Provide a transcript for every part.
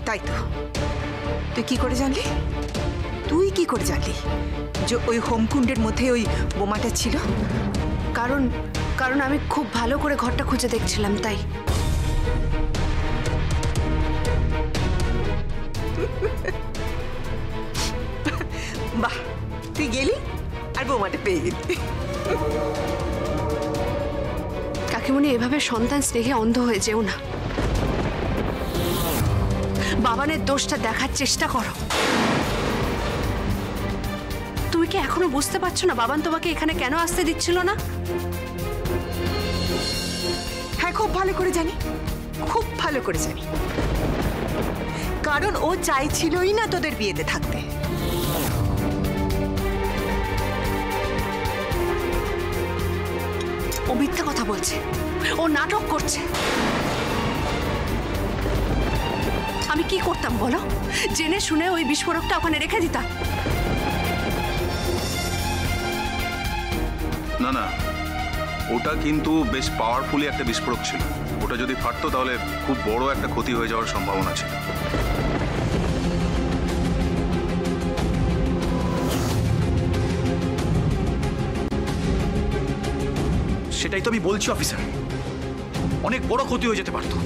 তাই তো, তুই কি করে জানলি? তুই কি করে জানলি যে ওই হোমকুণ্ডের মধ্যে ওই বোমাটা ছিল? কারণ আমি খুব ভালো করে ঘরটা খুঁজে দেখছিলাম, তাই। বাহ, তুই গেলি আর বোমাটা পেয়ে গেলি। কাকিমণি, এভাবে সন্তান স্নেহে অন্ধ হয়ে যেও না। বাবানের দোষটা দেখার চেষ্টা করো। তুমি কি এখনো বুঝতে পারছো না বাবান তোমাকে এখানে কেন আসতে দিচ্ছিল না? হ্যাঁ, খুব ভালো করে জানি, খুব ভালো করে জানি। কারণ ও চাইছিলই না তোদের বিয়েতে থাকতে। ও মিথ্যা কথা বলছে, ও নাটক করছে। আমি কি করতাম বলো? জেনে শুনে ওই বিস্ফোরকটা ওখানে রেখে দিতাম? না না, ওটা কিন্তু বেশ পাওয়ারফুলি একটা বিস্ফোরক ছিল। ওটা যদি ফাটতো তাহলে খুব বড় একটা ক্ষতি হয়ে যাওয়ার সম্ভাবনা ছিল। সেটাই তো আমি বলছি অফিসার, অনেক বড় ক্ষতি হয়ে যেতে পারতো।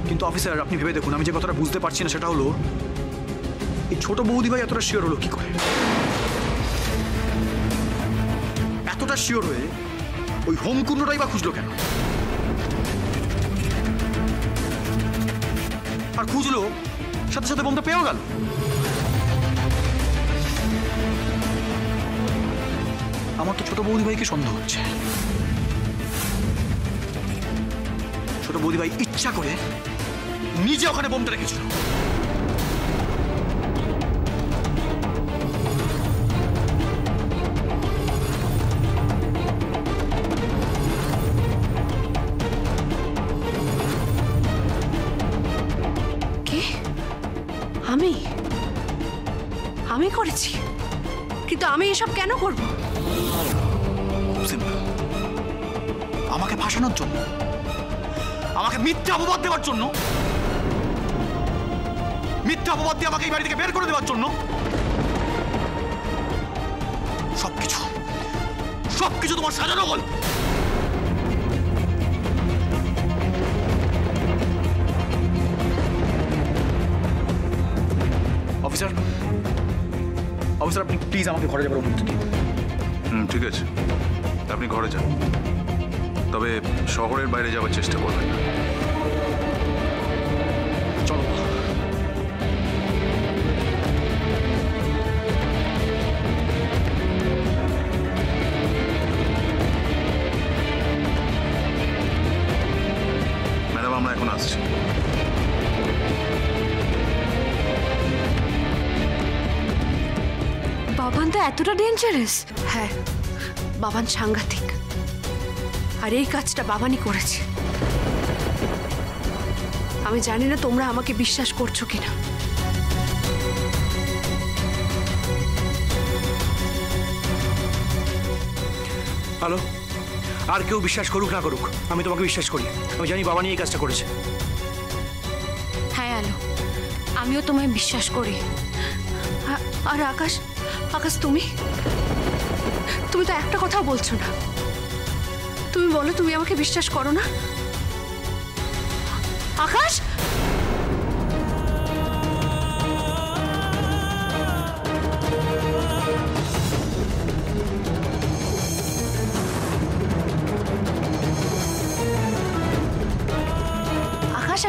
কিন্তু অফিসার, আপনি ভেবে দেখুন, আমি যে কথাটা বুঝতে পারছি না সেটা হলো এই ছোট বৌদি ভাই এতটা শিওর হলো কি করে? এতটা শিওর হয়ে ওই হোমকুণ্ডটাই বা খুঁজলো কেন? আর খুঁজলো, সাথে সাথে বোমটা পেয়েও গেল। আমার তো ছোট বৌদি ভাইকে সন্দেহ হচ্ছে। ছোট বৌদি ভাই ইচ্ছা করে নিজে ওখানে বোমটা রেখেছিল। কে? আমি করেছি? কিন্তু আমি এসব কেন করব? আমাকে ফাঁসানোর জন্য, আমাকে মিথ্যা অপবাদ দেওয়ার জন্য, মিথ্যা অপবাদ দিয়ে আমাকে এই বাড়ি থেকে বের করে দেওয়ার জন্য। সবকিছু তোমার সাজানো গল্প। অফিসার, আপনি প্লিজ আমাকে ঘরে যাবার অনুমতি দিন। ঠিক আছে, আপনি ঘরে যান, তবে শহরের বাইরে যাওয়ার চেষ্টা করবেন না। চলো। ম্যাডাম, আমরা এখন আসছি। বাবান তো এতটা ডেঞ্জারাস? হ্যাঁ, বাবান সাংঘাতিক। আর এই কাজটা বাবানই করেছে। আমি জানি না তোমরা আমাকে বিশ্বাস করছো কিনা। হ্যালো, আর কেউ বিশ্বাস করুক না করুক, আমি তোমাকে বিশ্বাস করি। আমি জানি বাবানি এই কাজটা করেছে। হ্যাঁ আলো, আমিও তোমায় বিশ্বাস করি। আর আকাশ, তুমি তো একটা কথাও বলছো না। তুমি বলো, তুমি আমাকে বিশ্বাস করো না? আকাশ,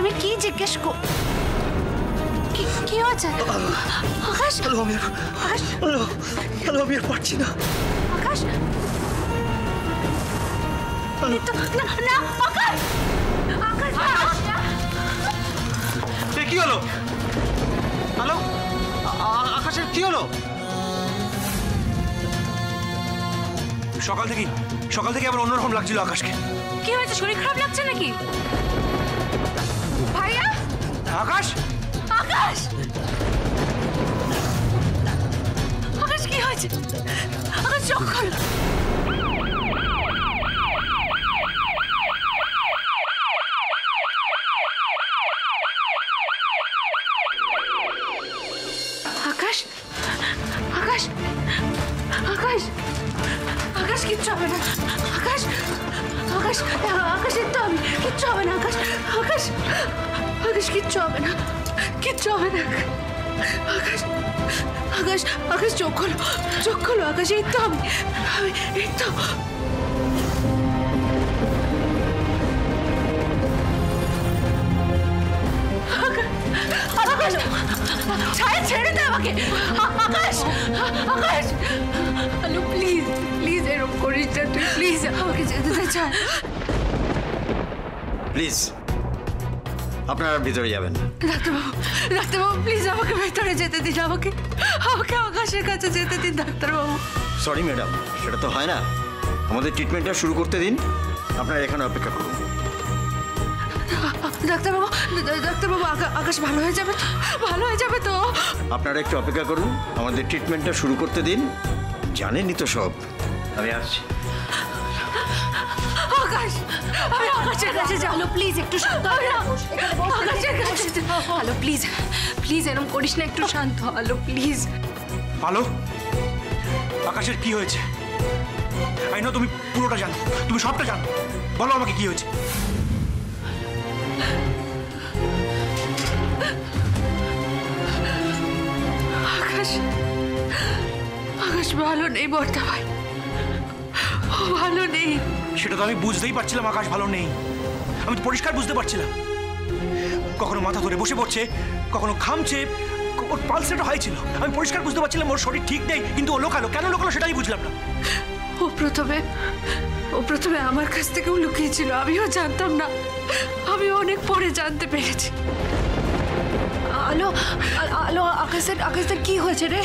আমি কি জিজ্ঞেস কি হয়েছে? আকাশ, আমি আর পারছি না। আকাশ, না, আকাশ, কি হলো? হ্যালো, আকাশের কি হলো? সকাল থেকে আবার অন্যরকম লাগছিল আকাশকে। কি হয়েছে? শরীর খারাপ লাগছে নাকি? ভাইয়া, আকাশ, আকাশ কি হয়েছে? আকাশ, চোখ খোল। আকাশ আকাশ আকাশ আকাশ কিচ্ছু হবে না আকাশ আকাশ আকাশের তো আমি কিচ্ছু হবে না আকাশ আকাশ আকাশ কিচ্ছু হবে না কিচ্ছু হবে না আকাশ আকাশ আকাশ চোখ খোলো আকাশ এই তো আমি এই তো আকাশ ছায়া ছেড়ে দে আমাকে আকাশ আকাশ হ্যালো প্লিজ প্লিজ এরকম করিস না তুই প্লিজ আমাকে যেতে দে ছায়া প্লিজ আপনারা ভিতরে যাবেন না। ডাক্তারবাবু প্লিজ আমাকে ভেতরে যেতে দিন আমাকে আমাকে আকাশের কাছে যেতে দিন ডাক্তারবাবু সরি ম্যাডাম, সেটা তো হয় না। আমাদের ট্রিটমেন্টটা শুরু করতে দিন, আপনারা এখানে অপেক্ষা করুন। ডাক্তারবাবু ডাক্তারবাবু আকাশ ভালো হয়ে যাবে তো ভালো হয়ে যাবে তো আপনারা একটু অপেক্ষা করুন, আমাদের ট্রিটমেন্টটা শুরু করতে দিন। জানেনই তো সব। আমি আসছি। আকাশ আমি আকাশের কাছে যাও প্লিজ একটু শান্ত আকাশের কাছে যাও হ্যালো প্লিজ প্লিজ এরকম করিস না একটু শান্ত হ্যালো প্লিজ আলো, আকাশের কি হয়েছে? আই নো তুমি পুরোটা জানো, তুমি সবটা জানো, বলো আমাকে কি হয়েছে। আকাশ আকাশ ভালো নেই বর্তা ভাই ও ভালো নেই সেটা তো আমি বুঝতেই পারছিলাম আকাশ ভালো নেই। আমি তো পরিষ্কার বুঝতে পারছিলাম। কখনো মাথা ধরে বসে পড়ছে, কখনো ঘামছে, ওর পালস রেট হাই ছিল। আমি পরিষ্কার বুঝতে পারছিলাম ওর শরীর ঠিক নেই, কিন্তু ও লোকালো কেন লোকালো সেটাই বুঝলাম না। ও প্রথমে আমার কাছ থেকেও লুকিয়েছিল, আমিও জানতাম না, আমি অনেক পরে জানতে পেরেছি। আলো আলো আকাশের কি হয়েছে রে?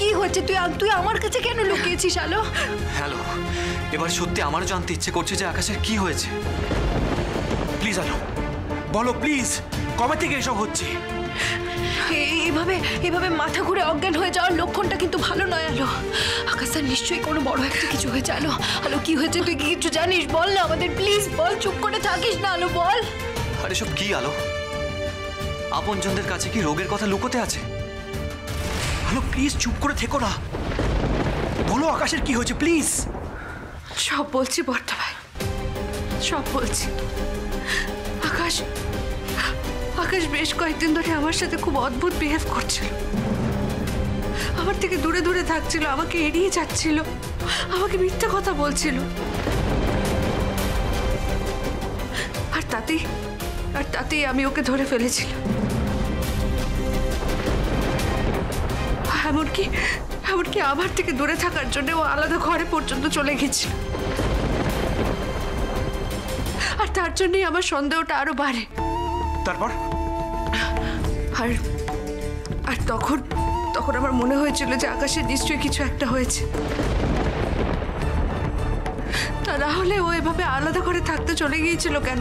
কি হয়েছে? তুই আমার কাছে কেন লুকিয়েছিস আলো? হ্যালো, এবার সত্যি আমারও জানতে ইচ্ছে করছে যে আকাশের কি হয়েছে। প্লিজ আলো বলো প্লিজ, কবে থেকে এসব হচ্ছে? এইভাবে মাথা ঘুরে অজ্ঞান হয়ে যাওয়ার লক্ষণটা কিন্তু ভালো নয় আলো। আকাশ স্যার নিশ্চয়ই কোনো বড় একটা কিছু হয়েছে। আলো আলো কি হয়েছে তুই কি কিছু জানিস? বল না আমাদের প্লিজ, বল, চুপ করে থাকিস না আলো, বল। আরে সব কি আলো? আপনজনদের কাছে কি রোগের কথা লুকোতে আছে? আলো প্লিজ চুপ করে থেকো না, বলো আকাশের কি হয়েছে প্লিজ। সব বলছি বর্তা ভাই, সব বলছি। আকাশ বেশ কয়েকদিন ধরে আমার সাথে খুব অদ্ভুত বিহেভ করছিল। আমার থেকে দূরে দূরে থাকছিল, আমাকে এড়িয়ে যাচ্ছিল, আমাকে মিথ্যা কথা বলছিল। আর তাতেই আমি ওকে ধরে ফেলেছিলাম। এমনকি আমার থেকে দূরে থাকার জন্য ও আলাদা ঘরে পর্যন্ত চলে গেছিল। আর তার জন্যই আমার সন্দেহটা আরো বাড়ে। তারপর আর তখন আমার মনে হয়েছিল যে আকাশের নিশ্চয়ই কিছু একটা হয়েছে। তা না হলে ও এভাবে আলাদা করে থাকতে চলে গিয়েছিল কেন?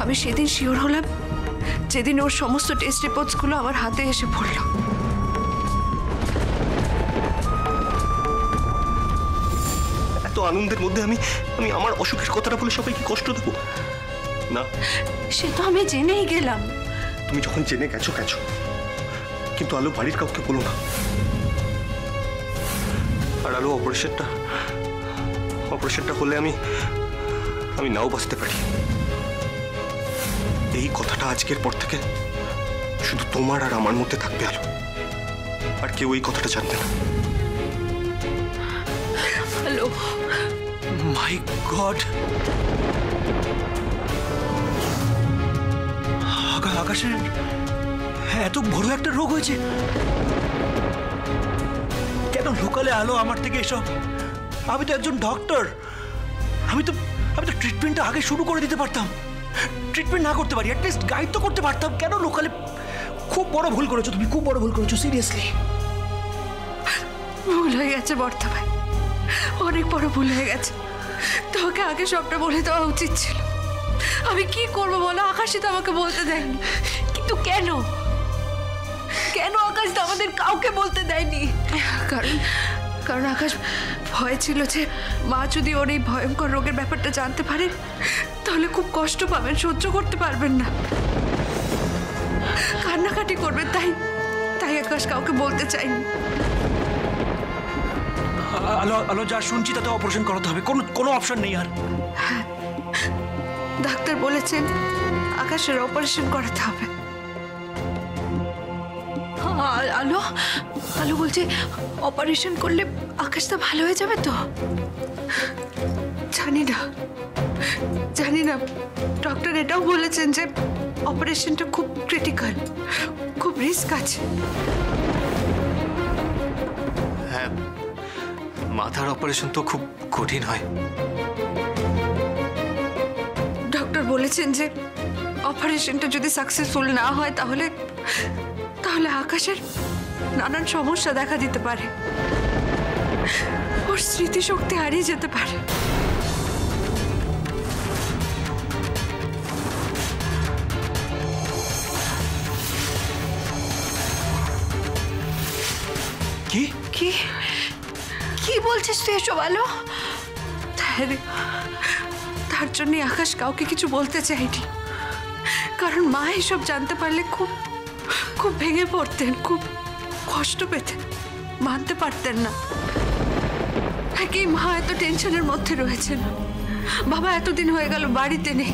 আমি সেদিন শিওর হলাম যেদিন ওর সমস্ত টেস্ট রিপোর্টসগুলো আমার হাতে এসে পড়ল। এত আনন্দের মধ্যে আমি আমার অসুখের কথাটা বলে সবাইকে কষ্ট দেবো না। সে তো আমি জেনেই গেলাম। তুমি যখন জেনে গেছো কিন্তু আলো বাড়ির কাউকে বলো না। আর আলো অপারেশনটা হলে আমি নাও বাঁচতে পারি। এই কথাটা আজকের পর থেকে শুধু তোমার আর আমার মধ্যে থাকবে আলো, আর কেউ এই কথাটা জানবে না। হ্যালো মাই গড, আকাশের এত বড় একটা রোগ হয়েছে কেন? লোকালে আলো আমার থেকে এসব? আমি তো একজন ডক্টর, আমি তো ট্রিটমেন্টটা আগে শুরু করে দিতে পারতাম। ট্রিটমেন্ট না করতে পারি, অ্যাটলিস্ট গাইড তো করতে পারতাম। কেন লোকালে? খুব বড় ভুল করেছো তুমি, খুব বড় ভুল করেছো, সিরিয়াসলি। ভুল হয়ে গেছে বর্তা ভাই, অনেক বড় ভুল হয়ে গেছে। তোমাকে আগে সবটা বলে দেওয়া উচিত ছিল। আমি কি করবো বলো? আকাশই তো আমাকে বলতে দেয়নি। কিন্তু কেন আকাশ তো আমাদের কাউকে বলতে দেয়নি? কারণ আকাশ ভয় ছিল যে মা যদি ওর এই ভয়ঙ্কর রোগের ব্যাপারটা জানতে পারেন তাহলে খুব কষ্ট পাবেন, সহ্য করতে পারবেন না। কান্নাকাটি করবে, তাই তাই আকাশ কাউকে বলতে চাইনি। আলো আলো, যা শুনছি তাতে অপারেশন করাতে হবে, কোনো কোনো অপশন নেই আর। ডাক্তার বলেছেন আকাশের অপারেশন করাতে হবে। আলো আলো বলছে অপারেশন করলে আকাশটা ভালো হয়ে যাবে তো? জানি না ডক্টর এটাও বলেছেন যে অপারেশনটা খুব ক্রিটিক্যাল, খুব রিস্ক আছে। হ্যাঁ, মাথার অপারেশন তো খুব কঠিন হয়। ডক্টর বলেছেন যে অপারেশনটা যদি সাকসেসফুল না হয় তাহলে আকাশের নানান সমস্যা দেখা দিতে পারে, ওর স্মৃতিশক্তি হারিয়ে যেতে পারে। কি কি কি বলছিস তুই এসব আলো? তার জন্য আকাশ কাউকে কিছু বলতে চাইনি, কারণ মা এসব জানতে পারলে খুব খুব ভেঙে পড়তেন, খুব কষ্ট পেতেন, মানতে পারতেন না। কি মা এত টেনশনের মধ্যে রয়েছেন, বাবা এতদিন হয়ে গেল বাড়িতে নেই।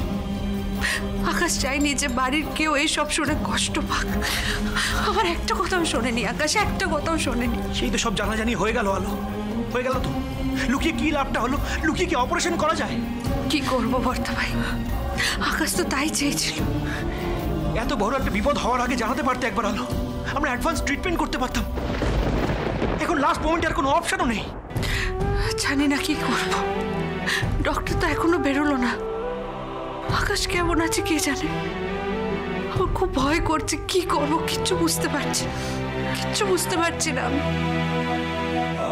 আকাশ চাইনি যে বাড়ির কেউ এইসব শুনে কষ্ট পাক। আমার একটা কথাও শোনেনি আকাশ, একটা কথাও শোনেনি। সেই তো সব জানাজানি হয়ে গেল আলো, হয়ে গেল তো। লুকিয়ে কি লাভটা হলো? লুকিয়ে কি অপারেশন করা যায়? কি করবো বর্তা ভাই, আকাশ তো তাই চেয়েছিল। এত বড় একটা বিপদ হওয়ার আগে জানাতে পারতে একবার আলো, আমরা অ্যাডভান্স ট্রিটমেন্ট করতে পারতাম। এখন লাস্ট মোমেন্টে আর কোনো অপশনও নেই। জানি না কি করবো, ডক্টর তো এখনো বেরোলো না। আকাশ কেমন আছে কে জানে, আমার খুব ভয় করছে। কি করবো কিচ্ছু বুঝতে পারছি না আমি।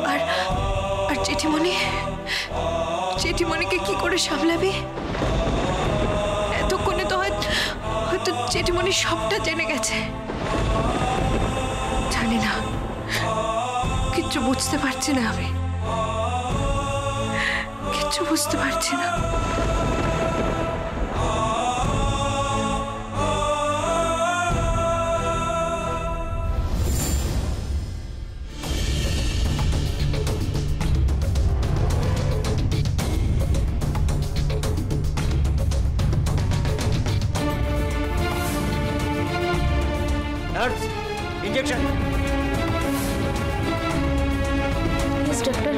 আর জেঠিমণিকে কি করে সামলাবি? এতক্ষণে তো হয়তো জেঠিমণি সবটা জেনে গেছে। জানি না, কিচ্ছু বুঝতে পারছি না আমি, কিচ্ছু বুঝতে পারছি না। ইনজেকশন। ডক্টর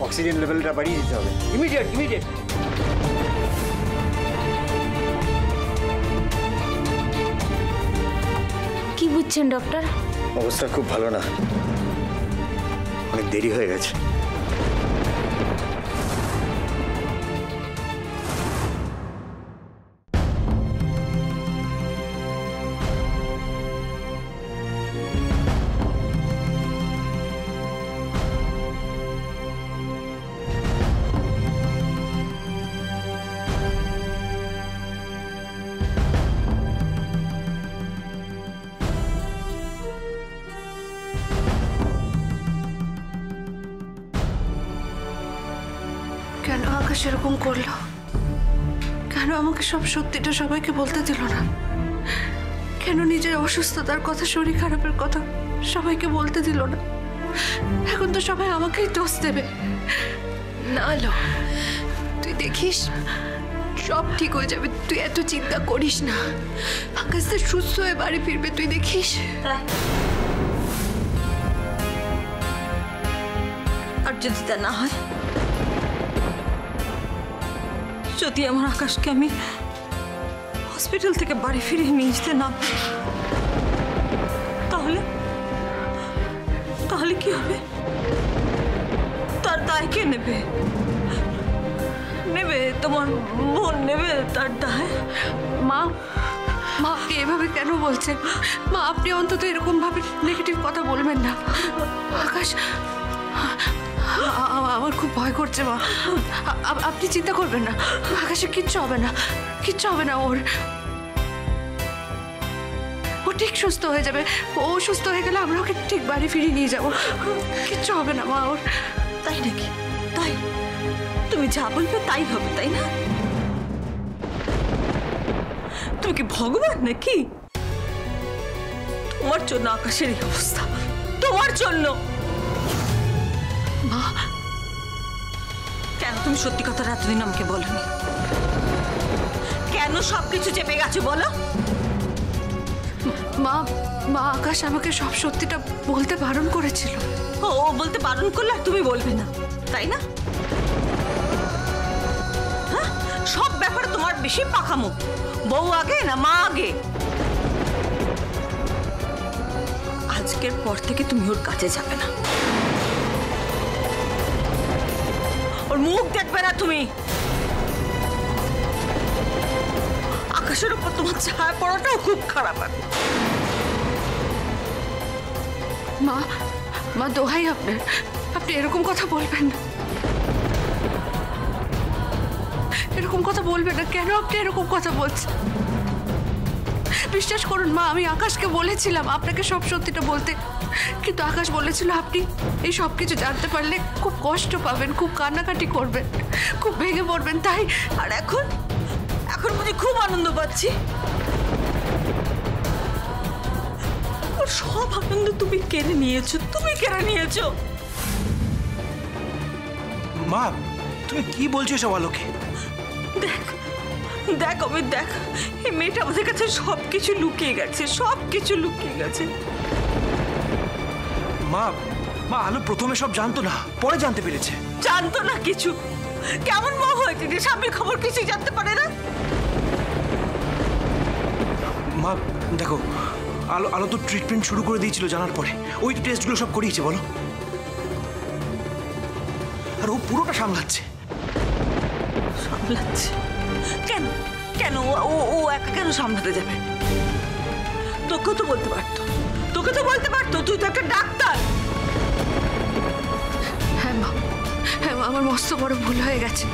অক্সিজেন লেভেলটা বাড়িয়ে দিতে হবে, ইমিডিয়েট। কি বুঝছেন ডক্টর? অবস্থা খুব ভালো না, অনেক দেরি হয়ে গেছে। কেন আকাশ এরকম করলো? কেন আমাকে সব সত্যিটা সবাইকে বলতে দিল না? কেন নিজের অসুস্থতার কথা, শরীর খারাপের কথা সবাইকে বলতে দিল না? এখন তো সবাই আমাকেই দোষ দেবে। না লো, তুই দেখিস সব ঠিক হয়ে যাবে, তুই এত চিন্তা করিস না। আকাশ তো সুস্থ হয়ে বাড়ি ফিরবে, তুই দেখিস। আর যদি তা না হয়, যদি আমার আকাশকে আমি হসপিটাল থেকে বাড়ি ফিরিয়ে নিয়ে যেতে না পারি, তাহলে কি হবে? তার দায় কে নেবে? তোমার বোন নেবে তার দায়? মা আপনি এভাবে কেন বলছেন? মা আপনি অন্তত এরকম ভাবে নেগেটিভ কথা বলবেন না। আকাশ, আমার খুব ভয় করছে মা। আপনি চিন্তা করবেন না, আকাশে কিচ্ছু হবে না, ওর ঠিক সুস্থ হয়ে যাবে। ও সুস্থ হয়ে গেলে আমরা ওকে ঠিক বাড়ি ফিরিয়ে নিয়ে যাবো, কিচ্ছু হবে না মা ওর। তাই নাকি? তাই তুমি যা বলবে তাই হবে, তাই না? তুমি কি ভগবান নাকি? তোমার জন্য আকাশের এই অবস্থা, তোমার জন্য। মা কেন তুমি সত্যি কথাটা এতদিন আমাকে বলনি? কেন সবকিছু চেপে গেছো বলো? মা মা আকাশ আমাকে সব সত্যিটা বলতে বারণ করেছিল। ও বলতে বারণ করলে আর তুমি বলবে না, তাই না? হ্যাঁ, সব ব্যাপারে তোমার বেশি পাখামো। বউ আগে না মা আগে? আজকের পর থেকে তুমি ওর কাছে যাবে না, ওর মুখ দেখবে না তুমি। আকাশের উপর তোমার ছায়া পড়াটাও খুব খারাপ। মা মা দোহাই আপনার, আপনি এরকম কথা বলবেন না, এরকম কথা বলবেন না। কেন আপনি এরকম কথা বলছেন? বিশ্বাস করুন মা, আমি আকাশকে বলেছিলাম আপনাকে সব সত্যিটা বলতে, কিন্তু আকাশ বলেছিল আপনি এই সব কিছু জানতে পারলে খুব কষ্ট পাবেন, খুব কান্নাকাটি করবেন, খুব ভেঙে পড়বেন। তাই আর এখন এখন বুঝি খুব আনন্দ পাচ্ছি? ওর সব আনন্দ তুমি কেড়ে নিয়েছো, তুমি কেড়ে নিয়েছো। মা তুমি কি বলছো সব আলোকে? দেখ দেখ অমিত, দেখ এই মেয়েটা আমাদের কাছে সবকিছু লুকিয়ে গেছে, সবকিছু লুকিয়ে গেছে। মা মা আলো প্রথমে সব জানতো না, পরে জানতে পেরেছে। জানতো না কিছু? কেমন বউ হয়েছে যে স্বামীর খবর কিছুই জানতে পারে না? মা দেখো, আলো আলো তো ট্রিটমেন্ট শুরু করে দিয়েছিল জানার পরে, ওই টেস্টগুলো সব করিয়েছে বলো, আর ও পুরোটা সামলাচ্ছে। সামলাচ্ছে কেন? কেন ও ও একা কেন সামলাতে যাবে? তোকে তো বলতে পারতো, তোকে তো বলতে পারতো, তুই তো একটা ডাক্তার। হ্যাঁ মা, হ্যাঁ মা, আমার মস্ত বড় ভুল হয়ে গেছে,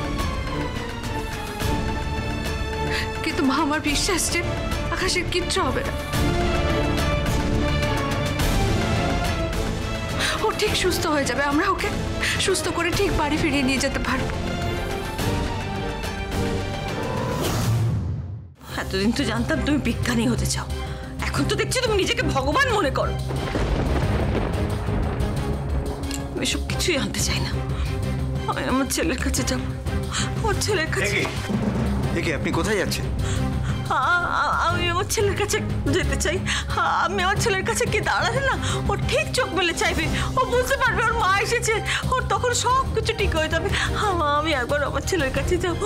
কিন্তু মা আমার বিশ্বাস যে আকাশের কিচ্ছু হবে না, ও ঠিক সুস্থ হয়ে যাবে, আমরা ওকে সুস্থ করে ঠিক বাড়ি ফিরিয়ে নিয়ে যেতে পারবো। এতদিন তো জানতাম তুমি বিজ্ঞানী হতে চাও, এখন তো দেখছি তুমি নিজেকে ভগবান মনে করো। আমি সব কিছুই আনতে চাই না, আমি আমার ছেলের কাছে যাব, আমার ছেলের কাছে। দেখে আপনি কোথায় যাচ্ছেন? আমি আমার ছেলের কাছে যেতে চাই। আমি আমার ছেলের কাছে কি দাঁড়ালে না, ও ঠিক চোখ মেলে চাইবে, ও বুঝতে পারবে ওর মা এসেছে, ওর তখন সব কিছু ঠিক হয়ে যাবে। আমি একবার আমার ছেলের কাছে যাব।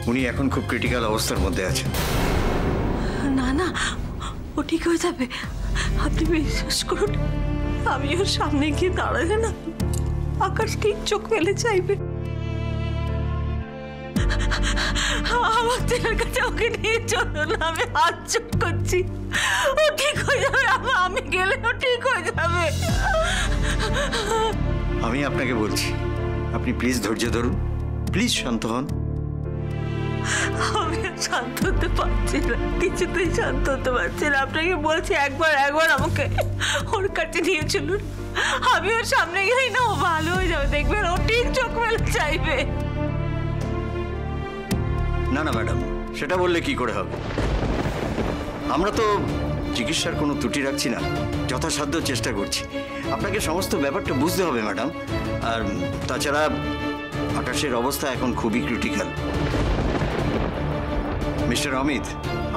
উনি এখন খুব ক্রিটিক্যাল অবস্থার মধ্যে আছেন। না না, ও ঠিক হয়ে যাবে, আপনি বিশ্বাস করুন। আমি ওর সামনে গিয়ে দাঁড়ালে না, আকাশ ঠিক চোখ মেলে চাইবে। আমার ছেলের কাছে ওকে নিয়ে চলো না, আমি হাত চোখ করছি, ও ঠিক হয়ে যাবে। আমি গেলে ও ঠিক হয়ে যাবে। আমি আপনাকে বলছি, আপনি প্লিজ ধৈর্য ধরুন, প্লিজ শান্ত হন। আমি শান্ত হতে পারছি না, কিছুতেই শান্ত হতে পারছি না। আপনাকে বলছি একবার আমাকে ওর কাছে নিয়ে চলুন, আমি ওর সামনে গেলেই না ও ভালো হয়ে যাবে, দেখবেন ও ঠিক চোখ মেলে চাইবে। না না ম্যাডাম, সেটা বললে কি করে হবে? আমরা তো চিকিৎসার কোনো ত্রুটি রাখছি না, যথাসাধ্য চেষ্টা করছি। আপনাকে সমস্ত ব্যাপারটা বুঝতে হবে ম্যাডাম। আর তাছাড়া আকাশের অবস্থা এখন খুবই ক্রিটিক্যাল। মিস্টার অমিত,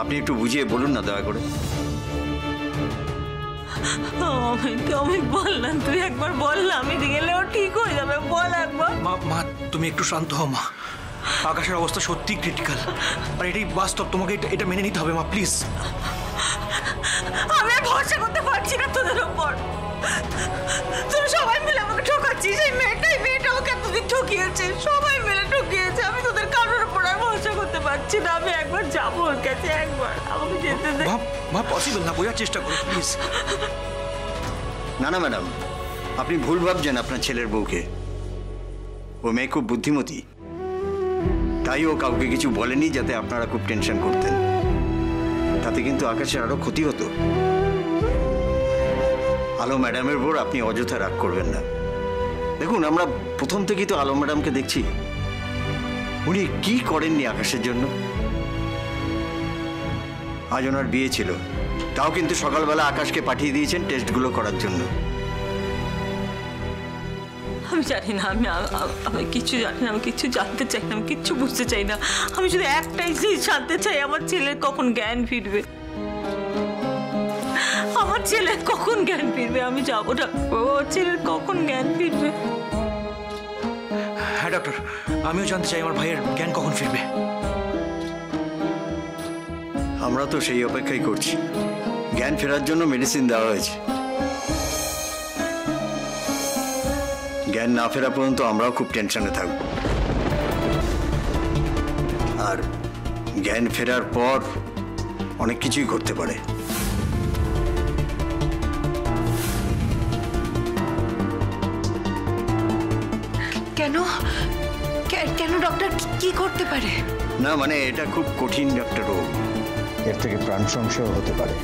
আপনি একটু বুঝিয়ে বলুন না দয়া করে। আমি বললাম, তুই একবার বল না, আমি গেলে ও ঠিক হয়ে যাবে, বল একবার। মা তুমি একটু শান্ত হও মা, আকাশের অবস্থা সত্যি ক্রিটিক্যাল, আর এটাই বাস্তব, তোমাকে এটা মেনে নিতে হবে মা, প্লিজ। আমি আর ভরসা করতে পারছি না তোদের উপর, তোরা সবাই মিলে আমাকে ঠকাচ্ছিস। এই মেয়েটা আমাকে এতদিন ঠকিয়েছে, সবাই মিলে ঠকিয়েছে। আমি তোদের কারোর উপর আর ভরসা করতে পারছি না। আমি একবার যাবো ওর কাছে, একবার আমাকে যেতে দে। মা পসিবল না, বোঝার চেষ্টা করো প্লিজ। না না ম্যাডাম, আপনি ভুল ভাবছেন আপনার ছেলের বউকে। ও মেয়ে খুব বুদ্ধিমতী, তাই ও কাউকে কিছু বলেনি যাতে আপনারা খুব টেনশন করতেন। তাতে কিন্তু আকাশের আরো ক্ষতি হতো। আলো ম্যাডামের উপর আপনি অযথা রাগ করবেন না। দেখুন, আমরা প্রথম থেকেই তো আলো ম্যাডামকে দেখছি, উনি কি করেননি আকাশের জন্য। আজ ওনার বিয়ে ছিল, তাও কিন্তু সকালবেলা আকাশকে পাঠিয়ে দিয়েছেন টেস্টগুলো করার জন্য। আমি জানি না, আমি কিচ্ছু জানি না, আমি কিচ্ছু জানতে চাই না, আমি কিচ্ছু বুঝতে চাই না। আমি শুধু একটাই জিনিস জানতে চাই, আমার ছেলের কখন জ্ঞান ফিরবে, আমার ছেলের কখন জ্ঞান ফিরবে। আমি যাবো ডাক্তারবাবু, আমার ছেলের কখন জ্ঞান ফিরবে। হ্যাঁ ডক্টর, আমিও জানতে চাই আমার ভাইয়ের জ্ঞান কখন ফিরবে। আমরা তো সেই অপেক্ষাই করছি। জ্ঞান ফেরার জন্য মেডিসিন দেওয়া হয়েছে। জ্ঞান না ফেরা পর্যন্ত আমরাও খুব টেনশনে থাকব। আর জ্ঞান ফেরার পর অনেক কিছুই ঘটতে পারে। কেন কেন ডক্টর, কি করতে পারে? না মানে এটা খুব কঠিন একটা রোগ, এর থেকে প্রাণ সংশয় হতে পারে।